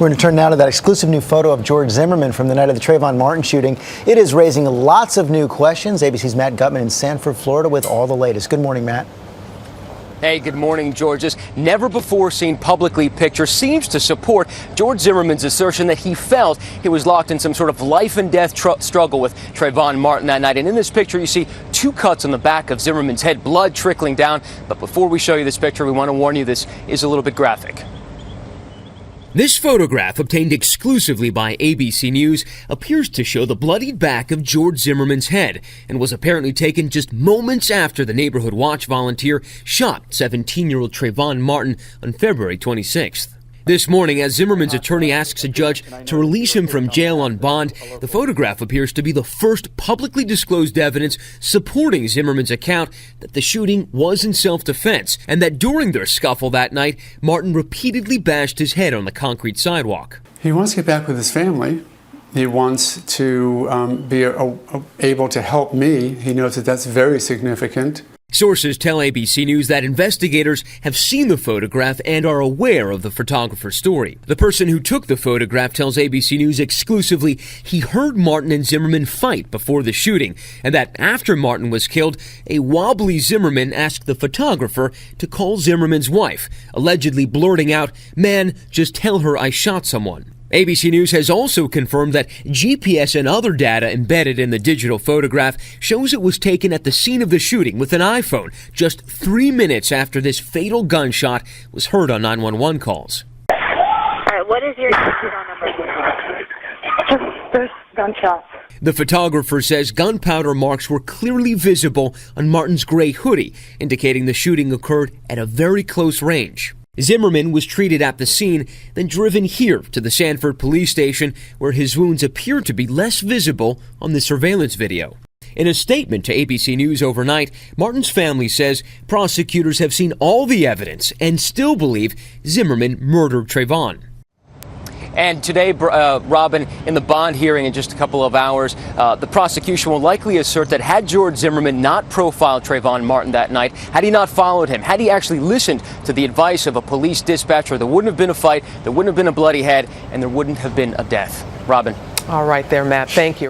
We're going to turn now to that exclusive new photo of George Zimmerman from the night of the Trayvon Martin shooting. It is raising lots of new questions. ABC's Matt Gutman in Sanford, Florida with all the latest. Good morning, Matt. Hey, good morning, George. This never-before-seen publicly picture seems to support George Zimmerman's assertion that he felt he was locked in some sort of life-and-death struggle with Trayvon Martin that night. And in this picture, you see 2 cuts on the back of Zimmerman's head, blood trickling down. But before we show you this picture, we want to warn you this is a little bit graphic. This photograph, obtained exclusively by ABC News, appears to show the bloodied back of George Zimmerman's head and was apparently taken just moments after the Neighborhood Watch volunteer shot 17-year-old Trayvon Martin on February 26th. This morning, as Zimmerman's attorney asks a judge to release him from jail on bond, the photograph appears to be the first publicly disclosed evidence supporting Zimmerman's account that the shooting was in self-defense and that during their scuffle that night, Martin repeatedly bashed his head on the concrete sidewalk. He wants to get back with his family. He wants to be able to help me. He knows that that's very significant. Sources tell ABC News that investigators have seen the photograph and are aware of the photographer's story. The person who took the photograph tells ABC News exclusively he heard Martin and Zimmerman fight before the shooting, and that after Martin was killed, a wobbly Zimmerman asked the photographer to call Zimmerman's wife, allegedly blurting out, "Man, just tell her I shot someone." ABC News has also confirmed that GPS and other data embedded in the digital photograph shows it was taken at the scene of the shooting with an iPhone just 3 minutes after this fatal gunshot was heard on 911 calls. All right, what is your phone number? Just this gunshot. The photographer says gunpowder marks were clearly visible on Martin's gray hoodie, indicating the shooting occurred at a very close range. Zimmerman was treated at the scene, then driven here to the Sanford police station, where his wounds appear to be less visible on the surveillance video. In a statement to ABC News overnight, Martin's family says prosecutors have seen all the evidence and still believe Zimmerman murdered Trayvon. And today, Robin, in the bond hearing in just a couple of hours, the prosecution will likely assert that had George Zimmerman not profiled Trayvon Martin that night, had he not followed him, had he actually listened to the advice of a police dispatcher, there wouldn't have been a fight, there wouldn't have been a bloody head, and there wouldn't have been a death. Robin. All right there, Matt. Thank you.